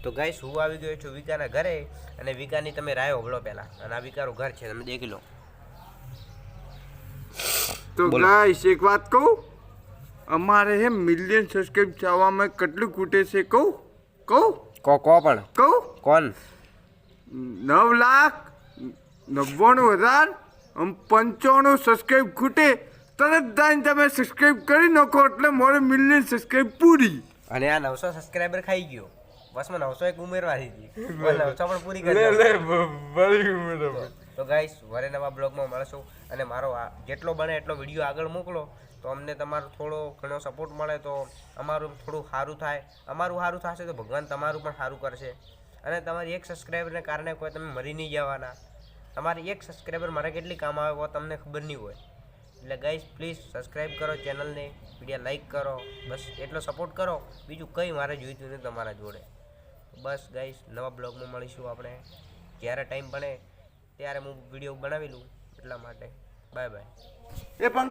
તો ગાઈસ હું આવી ગયો છું વિકાના ઘરે અને વિકાની તમે રાય હોબળો પહેલા અને આ વિકાનું ઘર છે તમે દેખી લો. તો ગાઈસ એક વાત કહું, અમારે હે મિલિયન સબસ્ક્રાઇબ થવામાં કેટલું ખૂટે છે કહું પણ કોણ 9,99,095 સબસ્ક્રાઇબ ખૂટે. તરત દાઈને તમે સબસ્ક્રાઇબ કરી નાખો એટલે મારે મિલિયન સબસ્ક્રાઇબ પૂરી. અને આ 900 સબસ્ક્રાઇબર ખાઈ ગયો બસમાં 900 એક ઉમેરવાની હતી 900 પણ પૂરી કરી તો ગાઈસ વરે નવા બ્લોગમાં મળશું અને મારો જેટલો બને એટલો વિડીયો આગળ મોકલો તો અમને તમારો થોડો ઘણો સપોર્ટ મળે તો અમારું થોડું સારું થાય. અમારું સારું થશે તો ભગવાન તમારું પણ સારું કરશે અને તમારી એક સબસ્ક્રાઈબરને કારણે કોઈ તમે મરી નહીં જવાના. તમારી એક સબસ્ક્રાઈબર મારે કેટલી કામ આવે તો તમને ખબર નહીં હોય. એટલે ગાઈસ પ્લીઝ સબસ્ક્રાઈબ કરો ચેનલને, વિડીયો લાઈક કરો, બસ એટલો સપોર્ટ કરો. બીજું કંઈ મારે જોઈતું નથી તમારા જોડે. બસ ગાઈસ નવા બ્લોગમાં મળીશું આપણે જ્યારે ટાઈમ બને ત્યારે હું વિડીયો બનાવી લઉં એટલા માટે. Bye bye. એ પણ